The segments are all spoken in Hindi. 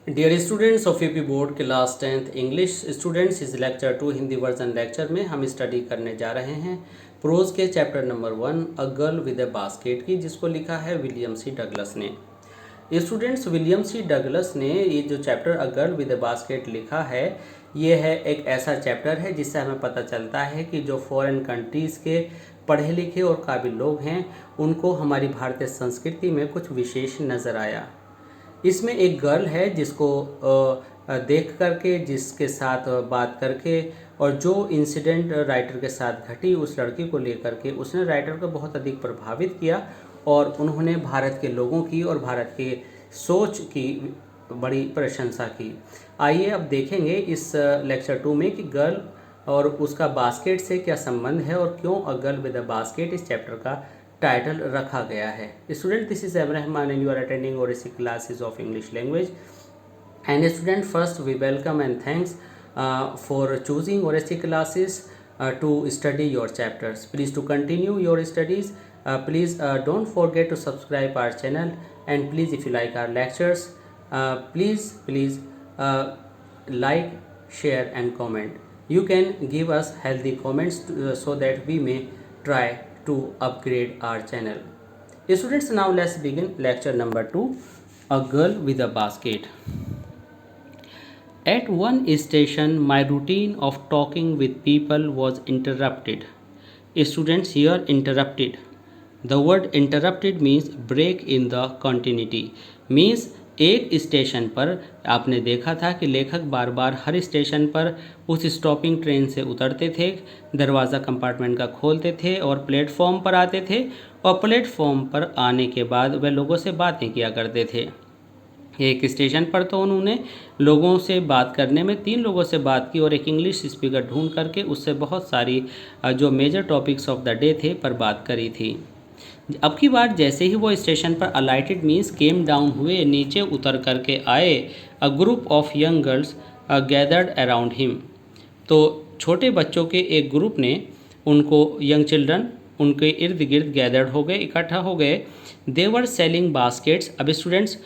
Dear students of UP board class 10th English students, इस लेक्चर 2 हिंदी वर्जन लेक्चर में हम स्टडी करने जा रहे हैं प्रोज के chapter number 1 a girl with a basket की, जिसको लिखा है विलियम सी डगलस ने। स्टूडेंट्स, विलियम सी डगलस ने ये जो chapter a girl with a basket लिखा है, ये है एक ऐसा चैप्टर है जिससे हमें पता चलता है कि जो फॉरेन कंट्रीज़ के पढ़े लिखे और काबिल लोग हैं उनको हमारी भारतीय संस्कृति में कुछ विशेष नज़र आया। इसमें एक गर्ल है जिसको देख करके, जिसके साथ बात करके और जो इंसिडेंट राइटर के साथ घटी उस लड़की को लेकर के उसने राइटर को बहुत अधिक प्रभावित किया और उन्होंने भारत के लोगों की और भारत के सोच की बड़ी प्रशंसा की। आइए अब देखेंगे इस लेक्चर 2 में कि गर्ल और उसका बास्केट से क्या संबंध है और क्यों a girl with a basket इस चैप्टर का टाइटल रखा गया है। Student, this is Rahman and you are attending Oracy classes of English language. And student, first we welcome and thanks for choosing Oracy classes to study your chapters. Please to continue your studies, please don't forget to subscribe our channel, and please if you like our lectures, please like, share and comment. You can give us healthy comments so that we may try to upgrade our channel. Students, now let's begin lecture number 2, a girl with a basket. At one station, my routine of talking with people was interrupted. Students, here interrupted. The word interrupted means break in the continuity. Means एक स्टेशन पर आपने देखा था कि लेखक बार बार हर स्टेशन पर उस स्टॉपिंग ट्रेन से उतरते थे, दरवाज़ा कंपार्टमेंट का खोलते थे और प्लेटफॉर्म पर आते थे, और प्लेटफॉर्म पर आने के बाद वे लोगों से बातें किया करते थे। एक स्टेशन पर तो उन्होंने लोगों से बात करने में 3 लोगों से बात की और एक इंग्लिश स्पीकर ढूंढ करके उससे बहुत सारी जो major topics of the day थे पर बात करी थी। अब की बार जैसे ही वो स्टेशन पर अलाइटेड मीन्स केम डाउन हुए, नीचे उतर करके आए, a group of young girls gathered around him. तो छोटे बच्चों के एक ग्रुप ने उनको, यंग चिल्ड्रन, उनके इर्द गिर्द गैदर्ड हो गए, इकट्ठा हो गए। दे वर सेलिंग बास्केट्स। अब स्टूडेंट्स,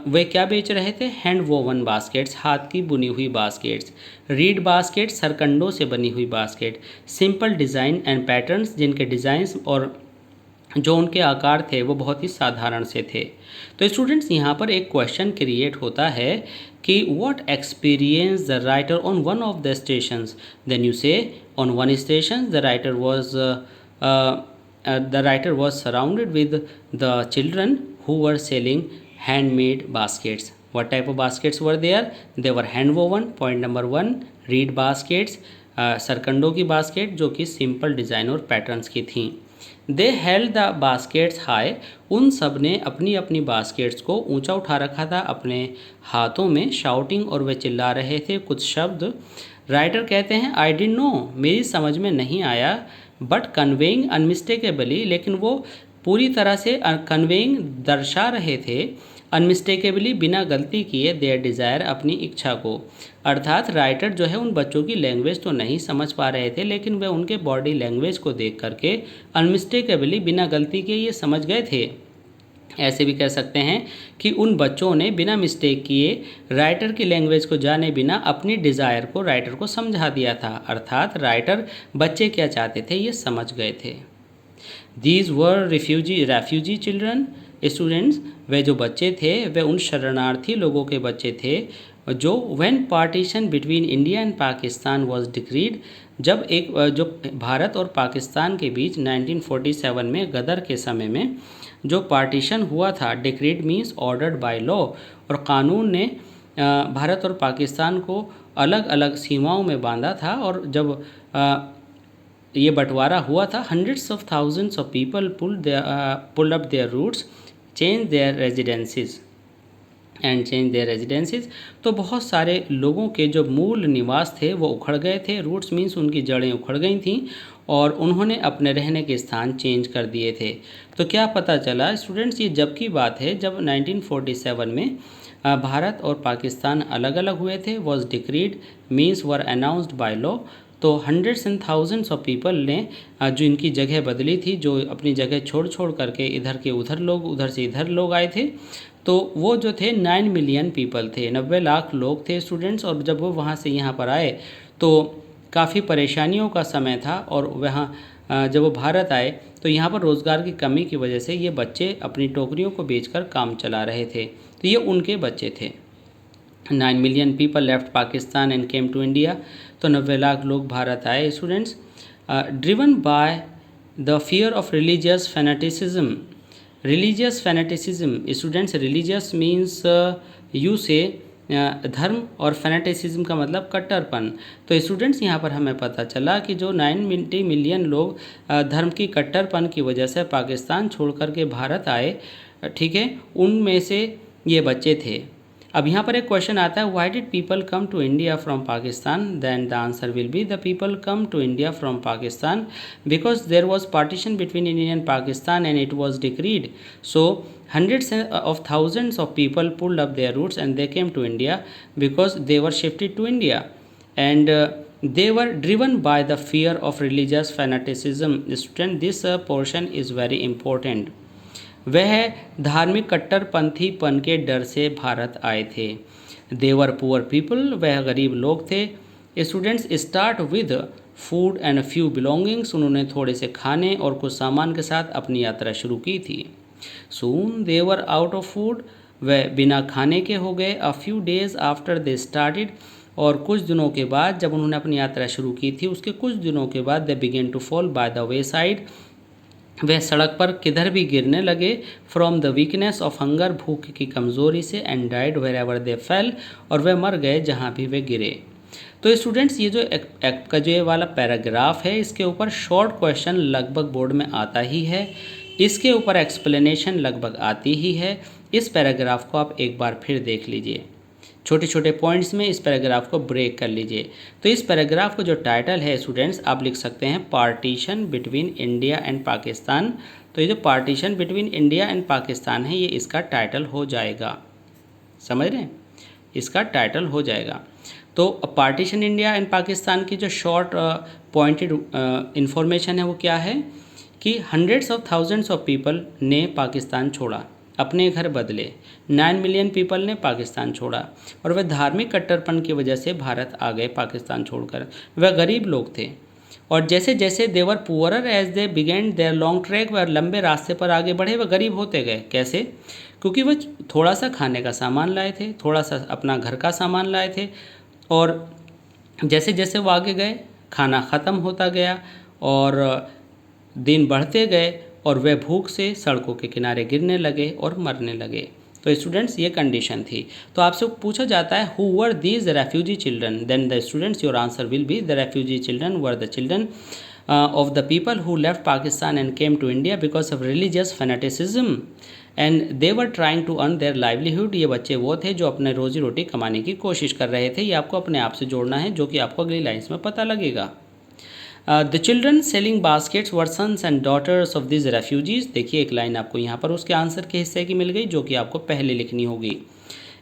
वे क्या बेच रहे थे? हैंड वोवन बास्केट्स, हाथ की बुनी हुई बास्केट्स। रीड बास्केट, सरकंडों से बनी हुई basket. Simple design and patterns, जिनके डिज़ाइंस और जो उनके आकार थे वो बहुत ही साधारण से थे। तो स्टूडेंट्स, यहाँ पर एक क्वेश्चन क्रिएट होता है कि what experience the writer on one of the stations. Then you say on one station the writer was surrounded with the children who were selling handmade baskets. What type of baskets were there? They were hand woven. Point number 1, reed baskets, सरकंडों की बास्केट जो कि सिंपल डिज़ाइन और पैटर्न्स की थी। दे हेल्ड द बास्केट्स हाई, उन सब ने अपनी अपनी बास्केट्स को ऊंचा उठा रखा था अपने हाथों में, शाउटिंग, और वे चिल्ला रहे थे कुछ शब्द। राइटर कहते हैं आई डिडंट नो, मेरी समझ में नहीं आया, बट कन्वेइंग अनमिस्टेकेबली, लेकिन वो पूरी तरह से कन्वेइंग दर्शा रहे थे, अनमिस्टेकेबली बिना गलती किए, देयर डिज़ायर अपनी इच्छा को। अर्थात राइटर जो है उन बच्चों की लैंग्वेज तो नहीं समझ पा रहे थे, लेकिन वे उनके बॉडी लैंग्वेज को देख करके अनमिस्टेकेबली बिना गलती के ये समझ गए थे। ऐसे भी कह सकते हैं कि उन बच्चों ने बिना मिस्टेक किए, राइटर की लैंग्वेज को जाने बिना अपनी डिज़ायर को राइटर को समझा दिया था। अर्थात राइटर बच्चे क्या चाहते थे ये समझ गए थे। These were refugee children. Students, वे जो बच्चे थे वे उन शरणार्थी लोगों के बच्चे थे जो when partition between India and Pakistan was decreed, जब एक जो भारत और पाकिस्तान के बीच 1947 में गदर के समय में जो पार्टीशन हुआ था, decreed means ordered by law, और कानून ने भारत और पाकिस्तान को अलग अलग सीमाओं में बांधा था। और जब ये बंटवारा हुआ था, hundreds of thousands of people pulled up their roots, change their residencies, तो बहुत सारे लोगों के जो मूल निवास थे वो उखड़ गए थे। रूट्स मीन्स उनकी जड़ें उखड़ गई थीं और उन्होंने अपने रहने के स्थान चेंज कर दिए थे। तो क्या पता चला स्टूडेंट्स, ये जब की बात है जब 1947 में भारत और पाकिस्तान अलग अलग हुए थे। Was decreed means were announced by law, तो hundreds and thousands of people ने जो इनकी जगह बदली थी, जो अपनी जगह छोड़ छोड़ करके इधर के उधर लोग, उधर से इधर लोग आए थे, तो वो जो थे 9 मिलियन पीपल थे, 90 लाख लोग थे स्टूडेंट्स। और जब वो वहाँ से यहाँ पर आए तो काफ़ी परेशानियों का समय था, और वहाँ जब वो भारत आए तो यहाँ पर रोज़गार की कमी की वजह से ये बच्चे अपनी टोकरियों को बेचकर काम चला रहे थे। तो ये उनके बच्चे थे। 9 million people left Pakistan and came to India. तो 90 लाख लोग भारत आए students. Driven by the fear of religious fanaticism. Religious fanaticism students, religious means you say धर्म, और फैनेटिसिज्म का मतलब कट्टरपन। तो स्टूडेंट्स यहाँ पर हमें पता चला कि जो 90 मिलियन लोग धर्म की कट्टरपन की वजह से पाकिस्तान छोड़ कर के भारत आए, ठीक है, उनमें से ये बच्चे थे। अब यहाँ पर एक क्वेश्चन आता है, why did people come to India from Pakistan? Then the answer will be the people come to India from Pakistan because there was partition between India and Pakistan and it was decreed. So hundreds of thousands of people pulled up their roots and they came to India because they were shifted to India, and they were driven by the fear of religious fanaticism. Student, this portion is very important. वह धार्मिक कट्टरपंथीपन के डर से भारत आए थे। दे वर पुअर पीपल, वह गरीब लोग थे। Students, start with food and few belongings, उन्होंने थोड़े से खाने और कुछ सामान के साथ अपनी यात्रा शुरू की थी। सून दे वर आउट ऑफ फूड, वह बिना खाने के हो गए। A few days after they started, और कुछ दिनों के बाद जब उन्होंने अपनी यात्रा शुरू की थी उसके कुछ दिनों के बाद they began to fall by the way side, वह सड़क पर किधर भी गिरने लगे। From the weakness of hunger, भूख की कमज़ोरी से। And died where ever they fell, और वह मर गए जहाँ भी वे गिरे। तो स्टूडेंट्स, ये जो एक्ट का जो ये वाला पैराग्राफ है, इसके ऊपर शॉर्ट क्वेश्चन लगभग बोर्ड में आता ही है, इसके ऊपर एक्सप्लेनेशन लगभग आती ही है। इस पैराग्राफ को आप एक बार फिर देख लीजिए, छोटे छोटे पॉइंट्स में इस पैराग्राफ को ब्रेक कर लीजिए। तो इस पैराग्राफ का जो टाइटल है स्टूडेंट्स, आप लिख सकते हैं partition between India and Pakistan. तो ये जो partition between India and Pakistan है, ये इसका टाइटल हो जाएगा। समझ रहे हैं, इसका टाइटल हो जाएगा। तो पार्टीशन इंडिया एंड पाकिस्तान की जो शॉर्ट पॉइंटेड इन्फॉर्मेशन है वो क्या है कि hundreds of thousands of people ने पाकिस्तान छोड़ा, अपने घर बदले। 9 मिलियन पीपल ने पाकिस्तान छोड़ा, और वह धार्मिक कट्टरपन की वजह से भारत आ गए पाकिस्तान छोड़कर। वह गरीब लोग थे, और जैसे जैसे they were poorer as they began their long track, वह लंबे रास्ते पर आगे बढ़े, वह गरीब होते गए। कैसे? क्योंकि वह थोड़ा सा खाने का सामान लाए थे, थोड़ा सा अपना घर का सामान लाए थे, और जैसे जैसे वो आगे गए खाना ख़त्म होता गया और दिन बढ़ते गए, और वे भूख से सड़कों के किनारे गिरने लगे और मरने लगे। तो स्टूडेंट्स, ये कंडीशन थी। तो आपसे पूछा जाता है, who were these refugee children? Then the students, your answer will be the refugee children were the children of the people who left Pakistan and came to India because of religious fanaticism and they were trying to earn their livelihood। ये बच्चे वो थे जो अपने रोजी रोटी कमाने की कोशिश कर रहे थे। ये आपको अपने आप से जोड़ना है, जो कि आपको अगली लाइन्स में पता लगेगा। The children selling baskets were sons and daughters of this refugees. देखिए, एक लाइन आपको यहाँ पर उसके आंसर के हिस्से की मिल गई, जो कि आपको पहले लिखनी होगी।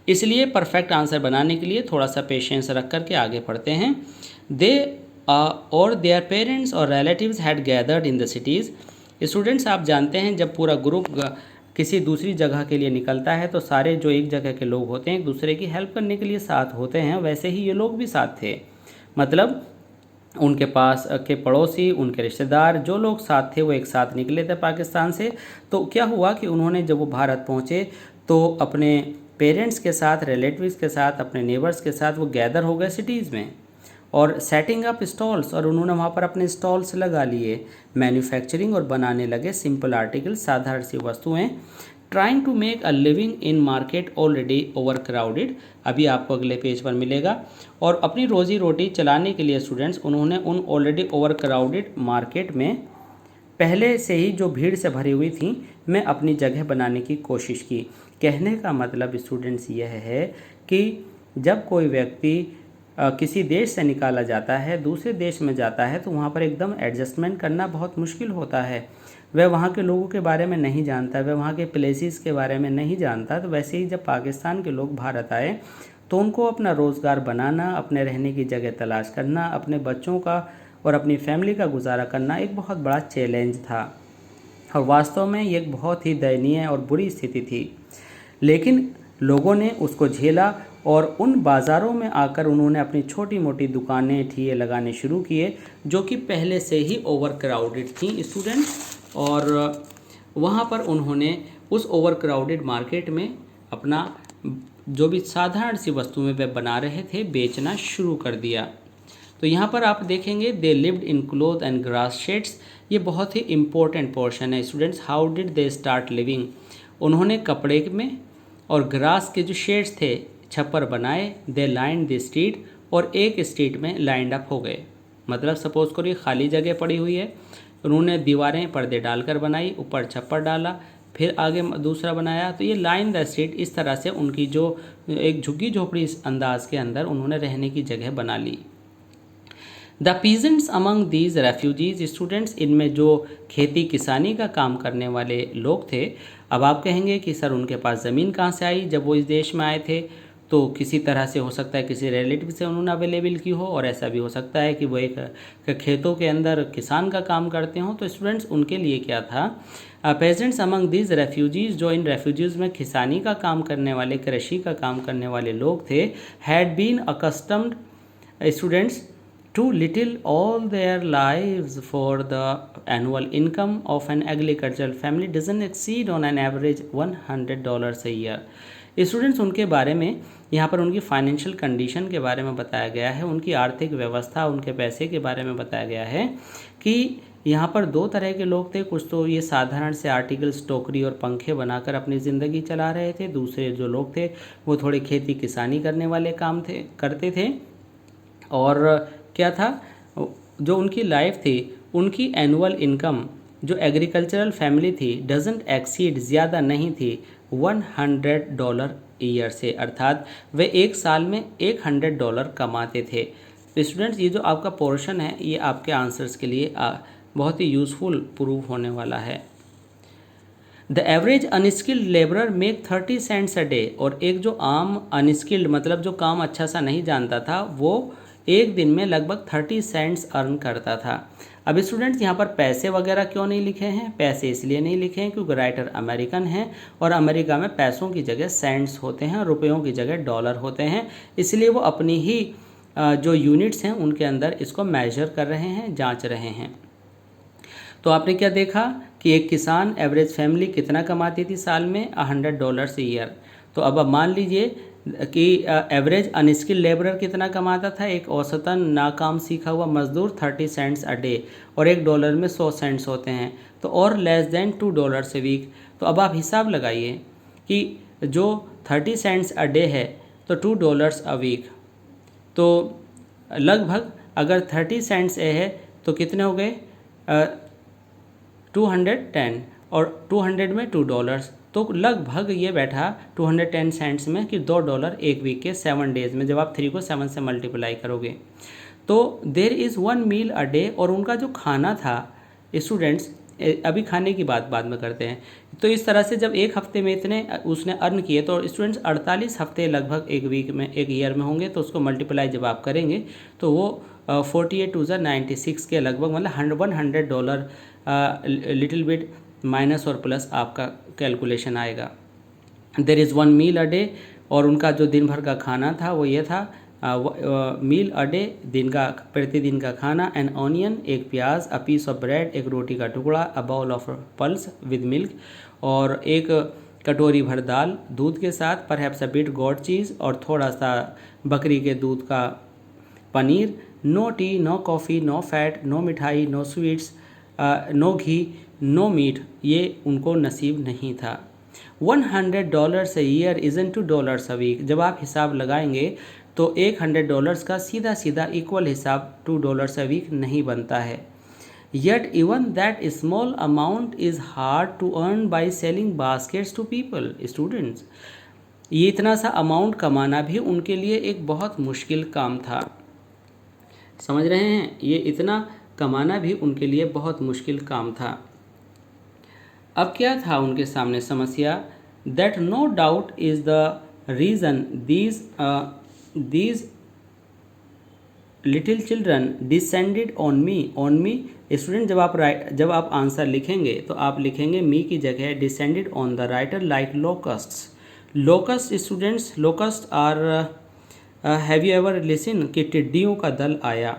इसलिए परफेक्ट आंसर बनाने के लिए थोड़ा सा पेशेंस रख करके आगे पढ़ते हैं। दे और देयर पेरेंट्स और relatives had gathered in the cities. Students, आप जानते हैं जब पूरा ग्रुप किसी दूसरी जगह के लिए निकलता है तो सारे जो एक जगह के लोग होते हैं एक दूसरे की हेल्प करने के लिए साथ होते हैं। वैसे ही ये लोग भी साथ थे, मतलब उनके पास के पड़ोसी, उनके रिश्तेदार, जो लोग साथ थे वो एक साथ निकले थे पाकिस्तान से। तो क्या हुआ कि उन्होंने जब वो भारत पहुँचे तो अपने पेरेंट्स के साथ, रिलेटिव्स के साथ, अपने नेबर्स के साथ वो गैदर हो गए सिटीज़ में, और सेटिंग अप स्टॉल्स, और उन्होंने वहाँ पर अपने स्टॉल्स लगा लिए। मैन्युफैक्चरिंग, और बनाने लगे सिंपल आर्टिकल, साधारण सी वस्तुएं। Trying to make a living in market already overcrowded, अभी आपको अगले पेज पर मिलेगा। और अपनी रोज़ी रोटी चलाने के लिए स्टूडेंट्स उन्होंने उन ऑलरेडी ओवर क्राउडेड मार्केट में पहले से ही जो भीड़ से भरी हुई थी में अपनी जगह बनाने की कोशिश की। कहने का मतलब स्टूडेंट्स यह है कि जब कोई व्यक्ति किसी देश से निकाला जाता है, दूसरे देश में जाता है, तो वहाँ पर एकदम एडजस्टमेंट करना बहुत मुश्किल होता है। वह वहाँ के लोगों के बारे में नहीं जानता, वह वहाँ के प्लेसेस के बारे में नहीं जानता। तो वैसे ही जब पाकिस्तान के लोग भारत आए तो उनको अपना रोज़गार बनाना, अपने रहने की जगह तलाश करना, अपने बच्चों का और अपनी फैमिली का गुजारा करना एक बहुत बड़ा चैलेंज था और वास्तव में ये एक बहुत ही दयनीय और बुरी स्थिति थी। लेकिन लोगों ने उसको झेला और उन बाज़ारों में आकर उन्होंने अपनी छोटी मोटी दुकानें ठिए लगाने शुरू किए जो कि पहले से ही ओवर क्राउडेड थी स्टूडेंट्स। और वहाँ पर उन्होंने उस ओवर क्राउडेड मार्केट में अपना जो भी साधारण सी वस्तुएं वे बना रहे थे बेचना शुरू कर दिया। तो यहाँ पर आप देखेंगे they lived in cloth and grass shades, ये बहुत ही इम्पोर्टेंट पोर्शन है students. How did they start living, उन्होंने कपड़े में और ग्रास के जो शेड्स थे छप्पर बनाए। दे लाइन द स्ट्रीट, और एक स्ट्रीट में लाइंड अप हो गए। मतलब सपोज करो खाली जगह पड़ी हुई है, उन्होंने दीवारें पर्दे डालकर बनाई, ऊपर छप्पर डाला, फिर आगे दूसरा बनाया, तो ये लाइन द स्ट्रीट इस तरह से उनकी जो एक झुग्गी झोपड़ी इस अंदाज के अंदर उन्होंने रहने की जगह बना ली। The peasants among these refugees students, इनमें जो खेती किसानी का काम करने वाले लोग थे। अब आप कहेंगे कि सर उनके पास ज़मीन कहाँ से आई जब वो इस देश में आए थे, तो किसी तरह से हो सकता है किसी रिलेटिव से उन्होंने अवेलेबल की हो, और ऐसा भी हो सकता है कि वो एक खेतों के अंदर किसान का काम करते हों। तो स्टूडेंट्स उनके लिए क्या था, पेजेंट्स अमंग दीज रेफ्यूजीज, जो इन रेफ्यूजीज़ में किसानी का काम करने वाले कृषि का काम करने वाले लोग थे, had been accustomed students to little all their lives, for the annual income of an agricultural family doesn't exceed on an average $100 a year। Students उनके बारे में यहाँ पर उनकी फाइनेंशियल कंडीशन के बारे में बताया गया है, उनकी आर्थिक व्यवस्था, उनके पैसे के बारे में बताया गया है कि यहाँ पर दो तरह के लोग थे। कुछ तो ये साधारण से आर्टिकल्स, टोकरी और पंखे बनाकर अपनी ज़िंदगी चला रहे थे। दूसरे जो लोग थे वो थोड़े खेती किसानी करने वाले काम करते थे। और क्या था, जो उनकी लाइफ थी, उनकी एनुअल इनकम जो एग्रीकल्चरल फैमिली थी डजंट एक्सीड, ज़्यादा नहीं थी $100 ईयर से, अर्थात वे एक साल में $100 कमाते थे। तो स्टूडेंट्स ये जो आपका पोर्शन है ये आपके आंसर्स के लिए बहुत ही यूज़फुल प्रूव होने वाला है। The average unskilled labourer make 30 cents a day, और एक जो आम अनस्किल्ड मतलब जो काम अच्छा सा नहीं जानता था वो एक दिन में लगभग 30 सेंट्स अर्न करता था। अब स्टूडेंट्स यहाँ पर पैसे वगैरह क्यों नहीं लिखे हैं, पैसे इसलिए नहीं लिखे हैं क्योंकि राइटर अमेरिकन है और अमेरिका में पैसों की जगह सेंट्स होते हैं, रुपयों की जगह डॉलर होते हैं, इसलिए वो अपनी ही जो यूनिट्स हैं उनके अंदर इसको मेजर कर रहे हैं, जांच रहे हैं। तो आपने क्या देखा कि एक किसान एवरेज फैमिली कितना कमाती थी साल में, $100 ईयर। तो अब मान लीजिए कि एवरेज अनस्किल्ड लेबरर कितना कमाता था, एक औसतन नाकाम सीखा हुआ मजदूर 30 सेंट्स अ डे, और $1 में 100 सेंट्स होते हैं, तो और लेस देन $2 ए वीक। तो अब आप हिसाब लगाइए कि जो 30 सेंट्स अ डे है तो $2 अ वीक, तो लगभग अगर 30 सेंट्स ए है तो कितने हो गए 210, और 200 में $2, तो लगभग ये बैठा 210 सेंट्स में कि $2 एक वीक के 7 डेज़ में, जब आप 3 को 7 से मल्टीप्लाई करोगे तो there is 1 meal a day. और उनका जो खाना था स्टूडेंट्स, अभी खाने की बात बाद में करते हैं, तो इस तरह से जब एक हफ्ते में इतने उसने अर्न किए तो स्टूडेंट्स 48 हफ्ते लगभग एक वीक में, एक ईयर में होंगे, तो उसको मल्टीप्लाई जब आप करेंगे तो वो 48 2 96 के लगभग, मतलब $100 लिटिल बिट माइनस और प्लस आपका कैलकुलेशन आएगा। There is 1 meal a day, और उनका जो दिन भर का खाना था वो ये था, मील अ डे दिन का, प्रतिदिन का खाना, एन ऑनियन एक प्याज, अ पीस ऑफ ब्रेड एक रोटी का टुकड़ा, a bowl of pulse with milk और एक कटोरी भर दाल दूध के साथ, perhaps a bit goat cheese और थोड़ा सा बकरी के दूध का पनीर, no tea, no coffee, no fat, no मिठाई, नो स्वीट्स, नो घी, नो मीट, ये उनको नसीब नहीं था। $100 a year isn't $2 a week। जब आप हिसाब लगाएंगे तो $100 का सीधा सीधा इक्वल हिसाब $2 a week नहीं बनता है। Yet even that small amount is hard to earn by selling baskets to people। Students ये इतना सा अमाउंट कमाना भी उनके लिए एक बहुत मुश्किल काम था। समझ रहे हैं, ये इतना कमाना भी उनके लिए बहुत मुश्किल काम था। अब क्या था उनके सामने समस्या, that no doubt is the reason these little children descended on me. Student जब आप आंसर लिखेंगे तो आप लिखेंगे मी की जगह descended on the writer like locusts. Locust students, locust are, have you ever listen कि टिड्डियों का दल आया।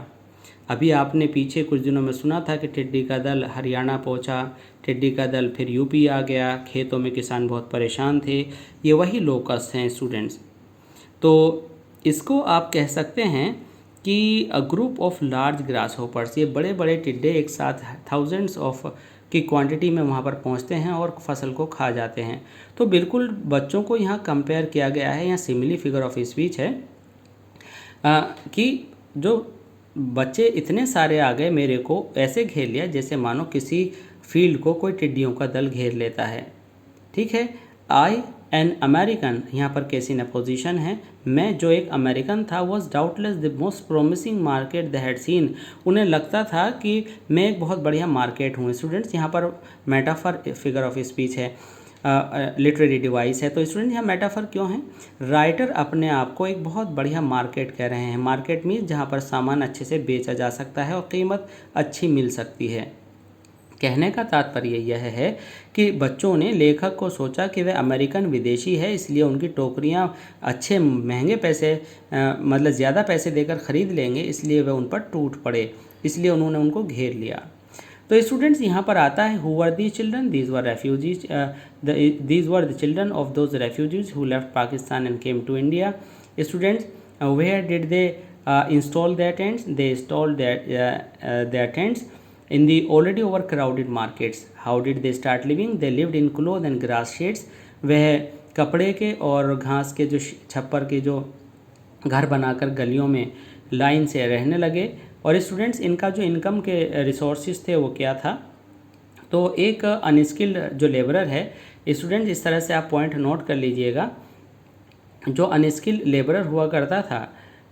अभी आपने पीछे कुछ दिनों में सुना था कि टिड्डी का दल हरियाणा पहुंचा, टिड्डी का दल फिर यूपी आ गया, खेतों में किसान बहुत परेशान थे। ये वही लोकस्ट हैं स्टूडेंट्स। तो इसको आप कह सकते हैं कि a group of large grass hoppers, ये बड़े बड़े टिड्डे एक साथ थाउजेंड्स ऑफ की क्वांटिटी में वहाँ पर पहुँचते हैं और फसल को खा जाते हैं। तो बिल्कुल बच्चों को यहाँ कंपेयर किया गया है, यहाँ सिमिली फिगर ऑफ स्पीच है कि जो बच्चे इतने सारे आ गए मेरे को ऐसे घेर लिया जैसे मानो किसी फील्ड को कोई टिड्डियों का दल घेर लेता है। ठीक है। आई एन अमेरिकन, यहाँ पर केस इन अपोजिशन है, मैं जो एक अमेरिकन था, was doubtless the most promising market they had seen. उन्हें लगता था कि मैं एक बहुत बढ़िया मार्केट हूँ। स्टूडेंट्स यहाँ पर मेटाफर फिगर ऑफ स्पीच है, लिटरेरी डिवाइस है। तो स्टूडेंट यहाँ मेटाफर क्यों है? राइटर अपने आप को एक बहुत बढ़िया मार्केट कह रहे हैं। मार्केट मीन्स जहाँ पर सामान अच्छे से बेचा जा सकता है और कीमत अच्छी मिल सकती है। कहने का तात्पर्य यह है कि बच्चों ने लेखक को सोचा कि वह अमेरिकन विदेशी है, इसलिए उनकी टोकरियाँ अच्छे महंगे पैसे मतलब ज़्यादा पैसे देकर ख़रीद लेंगे, इसलिए वह उन पर टूट पड़े, इसलिए उन्होंने उनको घेर लिया। तो स्टूडेंट्स यहाँ पर आता है who were the children, these were refugees, these were the children of those refugees who left Pakistan and came to India. Students where did they install their tents, they installed their tents in the already overcrowded markets. How did they start living? They lived in cloth and grass sheds. वह कपड़े के और घास के जो छप्पर के जो घर बनाकर गलियों में लाइन से रहने लगे। और स्टूडेंट्स इनका जो इनकम के रिसोर्सेज थे वो क्या था? तो एक अनस्किल्ड जो लेबरर है, स्टूडेंट इस तरह से आप पॉइंट नोट कर लीजिएगा, जो अनस्किल्ड लेबरर हुआ करता था,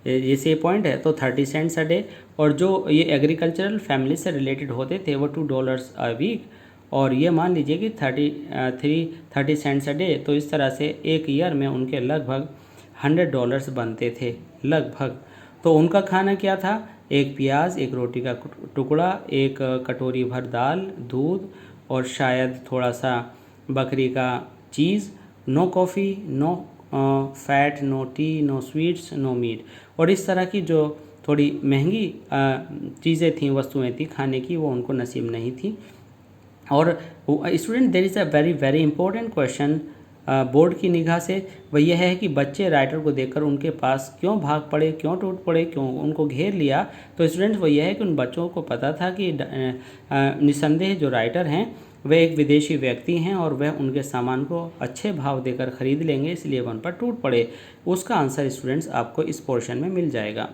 जैसे ये पॉइंट है तो 30 सेंट्स अ डे, और जो ये एग्रीकल्चरल फैमिली से रिलेटेड होते थे वो $2 अ वीक, और ये मान लीजिए कि 30 सेंट्स अ डे। तो इस तरह से एक ईयर में उनके लगभग $100 बनते थे लगभग। तो उनका खाना क्या था? एक प्याज, एक रोटी का टुकड़ा, एक कटोरी भर दाल, दूध और शायद थोड़ा सा बकरी का cheese, no coffee, no fat, no tea, no sweets, no meat. और इस तरह की जो थोड़ी महंगी चीज़ें थीं, वस्तुएं थी खाने की, वो उनको नसीब नहीं थी। और student there is a very very important question board की निगाह से, वह यह है कि बच्चे राइटर को देखकर उनके पास क्यों भाग पड़े, क्यों टूट पड़े, क्यों उनको घेर लिया? तो स्टूडेंट्स वो यह है कि उन बच्चों को पता था कि निसंदेह जो राइटर हैं वह एक विदेशी व्यक्ति हैं और वह उनके सामान को अच्छे भाव देकर ख़रीद लेंगे, इसलिए वह उन पर टूट पड़े। उसका आंसर स्टूडेंट्स आपको इस पोर्शन में मिल जाएगा।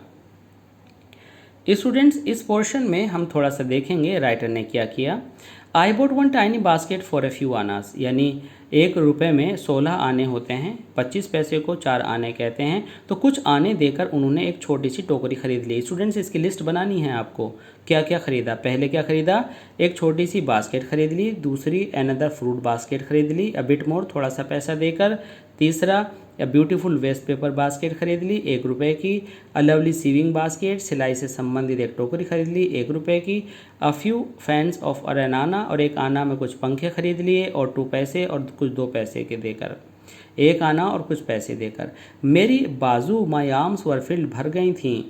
स्टूडेंट्स इस पोर्शन में हम थोड़ा सा देखेंगे राइटर ने क्या किया। I bought one tiny basket for a few annas, यानी ₹1 में 16 आने होते हैं, 25 पैसे को 4 आने कहते हैं। तो कुछ आने देकर उन्होंने एक छोटी सी टोकरी खरीद ली। स्टूडेंट्स इसकी लिस्ट बनानी है आपको, क्या क्या खरीदा। पहले क्या खरीदा? एक छोटी सी बास्केट खरीद ली, दूसरी अनदर फ्रूट बास्केट खरीद ली, अ बिट मोर, थोड़ा सा पैसा देकर। तीसरा या ब्यूटीफुल वेस्ट पेपर बास्केट खरीद ली ₹1 की। अ लवली सीविंग बास्केट, सिलाई से संबंधित एक टोकरी खरीद ली ₹1 की। A few fans of an आना, और एक आना में कुछ पंखे खरीद लिए, और 2 पैसे और कुछ 2 पैसे के देकर, एक आना और कुछ पैसे देकर। मेरी बाजू माई आर्म्स वर फिल्ड, भर गई थीं।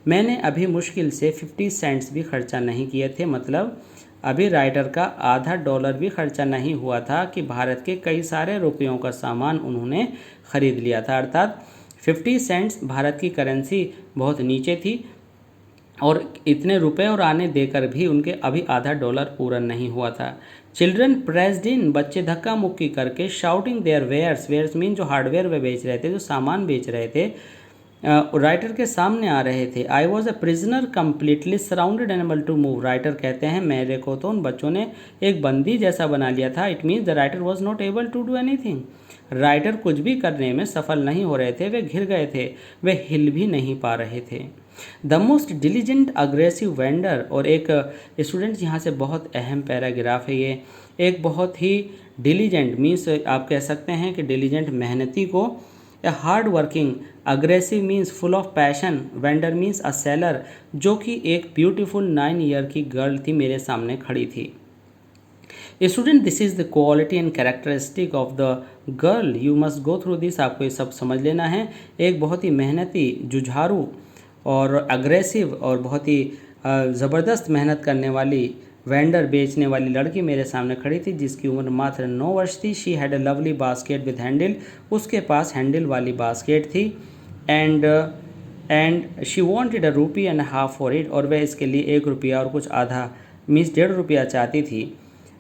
मैंने अभी मुश्किल से 50 सेंट्स भी खर्चा नहीं किए थे, मतलब अभी राइटर का आधा $1 भी खर्चा नहीं हुआ था कि भारत के कई सारे रुपयों का सामान उन्होंने ख़रीद लिया था। अर्थात 50 सेंट्स भारत की करेंसी बहुत नीचे थी और इतने रुपए और आने देकर भी उनके अभी आधा $1 पूरा नहीं हुआ था। चिल्ड्रन प्रेस्ड इन, बच्चे धक्का मुक्की करके, shouting their wares, wares mean जो हार्डवेयर वे बेच रहे थे, जो सामान बेच रहे थे, राइटर के सामने आ रहे थे। I was a prisoner completely surrounded unable to move, writer कहते हैं मेरे को तो उन बच्चों ने एक बंदी जैसा बना लिया था। It means the writer was not able to do anything, writer कुछ भी करने में सफल नहीं हो रहे थे, वे घिर गए थे, वे हिल भी नहीं पा रहे थे। The most diligent aggressive vendor, और एक स्टूडेंट्स यहाँ से बहुत अहम पैराग्राफ है ये, एक बहुत ही डिलीजेंट मीन्स आप कह सकते हैं कि डिलीजेंट मेहनती को a hard working, aggressive means full of passion, vendor means a seller, जो कि एक ब्यूटीफुल 9 ईयर की गर्ल थी मेरे सामने खड़ी थी। Student, this is the quality and characteristic of the girl, you must go through this, आपको ये सब समझ लेना है। एक बहुत ही मेहनती, जुझारू और अग्रेसिव और बहुत ही ज़बरदस्त मेहनत करने वाली वेंडर, बेचने वाली लड़की मेरे सामने खड़ी थी जिसकी उम्र मात्र 9 वर्ष थी। She had a lovely basket with handle, उसके पास हैंडल वाली बास्केट थी। And she wanted a ₹1.50 for it, और वह इसके लिए 1 रुपया और कुछ आधा मीन्स 1.5 रुपया चाहती थी,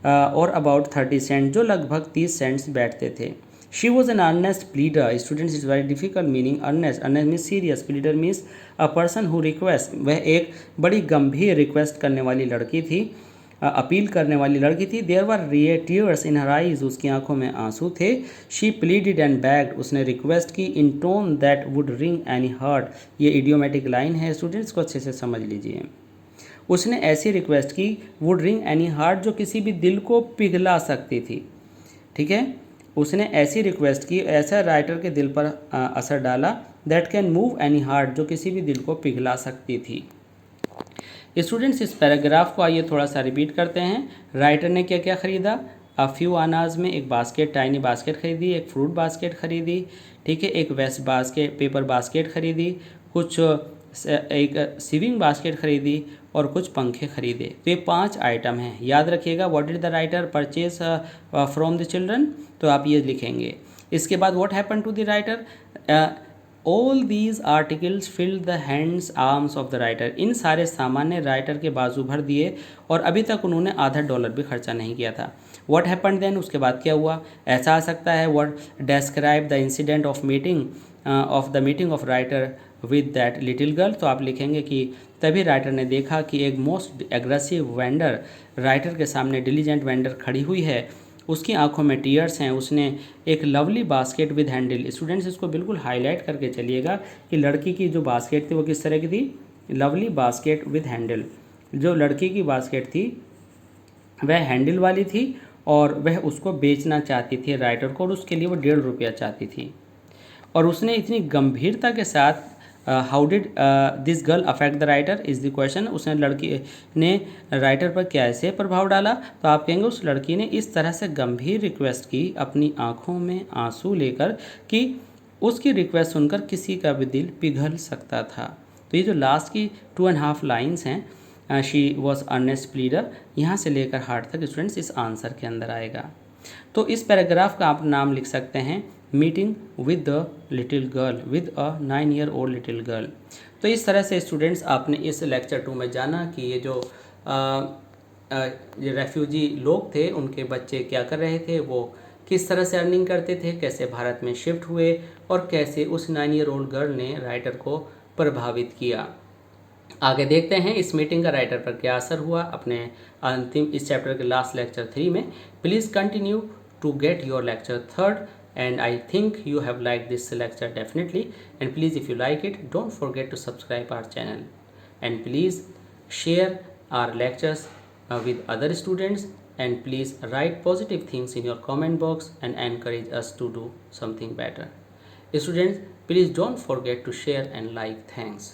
और अबाउट 30 सेंट, जो लगभग 30 सेंट्स बैठते थे। She was an earnest pleader, students is very difficult meaning earnest, earnest means serious, pleader means a person who request, वह एक बड़ी गंभीर रिक्वेस्ट करने वाली लड़की थी, अपील करने वाली लड़की थी। There were tears in her eyes, उसकी आंखों में आंसू थे। शी प्लीडेड एंड बैग्ड, उसने रिक्वेस्ट की, in tone that would wring any heart, ये इडियोमेटिक लाइन है, स्टूडेंट्स को अच्छे से समझ लीजिए। उसने ऐसी रिक्वेस्ट की, वुड रिंग एनी हार्ट, जो किसी भी दिल को पिघला सकती थी। ठीक है, उसने ऐसी रिक्वेस्ट की, ऐसा राइटर के दिल पर असर डाला, that can move any heart, जो किसी भी दिल को पिघला सकती थी। स्टूडेंट्स, इस पैराग्राफ को आइए थोड़ा सा रिपीट करते हैं। राइटर ने क्या क्या खरीदा? अ फ्यू आनाज में एक बास्केट, टाइनी बास्केट खरीदी, एक फ्रूट बास्केट खरीदी, ठीक है, एक वेस्ट बास्केट, पेपर बास्केट खरीदी, कुछ एक सीविंग बास्केट खरीदी और कुछ पंखे खरीदे। तो ये 5 आइटम हैं, याद रखिएगा। What did the writer purchase from the children, तो आप ये लिखेंगे। इसके बाद what happen to the writer, all these articles filled the hands arms of the writer, इन सारे सामान ने राइटर के बाजू भर दिए और अभी तक उन्होंने आधा $1 भी खर्चा नहीं किया था। व्हाट हैपन देन, उसके बाद क्या हुआ? ऐसा आ सकता है, what describe the incident of meeting of writer with that little girl, तो आप लिखेंगे कि तभी राइटर ने देखा कि एक मोस्ट एग्रेसिव वेंडर राइटर के सामने, डिलीजेंट वेंडर खड़ी हुई है, उसकी आंखों में टीयर्स हैं, उसने एक lovely basket with handle. Students, इसको बिल्कुल हाईलाइट करके चलिएगा कि लड़की की जो बास्केट थी वो किस तरह की थी? Lovely basket with handle. जो लड़की की बास्केट थी वह हैंडल वाली थी और वह उसको बेचना चाहती थी राइटर को, और उसके लिए वो 1.5 रुपया चाहती थी। और उसने इतनी गंभीरता के साथ, how did this girl affect the writer is the question, उसने लड़की ने राइटर पर कैसे प्रभाव डाला? तो आप कहेंगे उस लड़की ने इस तरह से गंभीर रिक्वेस्ट की, अपनी आंखों में आंसू लेकर, कि उसकी रिक्वेस्ट सुनकर किसी का भी दिल पिघल सकता था। तो ये जो लास्ट की 2.5 लाइन्स हैं, शी वॉज अर्नेस्ट प्लीडर, यहाँ से लेकर हार्ट तक स्टूडेंट्स इस आंसर के अंदर आएगा। तो इस पैराग्राफ का आप नाम लिख सकते हैं meeting with the little girl, with a 9 year old little girl. तो इस तरह से स्टूडेंट्स आपने इस लेक्चर 2 में जाना कि ये जो रेफ्यूजी लोग थे उनके बच्चे क्या कर रहे थे, वो किस तरह से अर्निंग करते थे, कैसे भारत में शिफ्ट हुए और कैसे उस 9 ईयर ओल्ड गर्ल ने राइटर को प्रभावित किया। आगे देखते हैं इस मीटिंग का राइटर पर क्या असर हुआ अपने अंतिम इस चैप्टर के लास्ट लेक्चर 3 में। Please continue to get your lecture 3rd, and I think you have liked this lecture definitely, and please, if you like it, don't forget to subscribe our channel, and please share our lectures with other students, and please write positive things in your comment box and encourage us to do something better. Students, please don't forget to share and like. Thanks.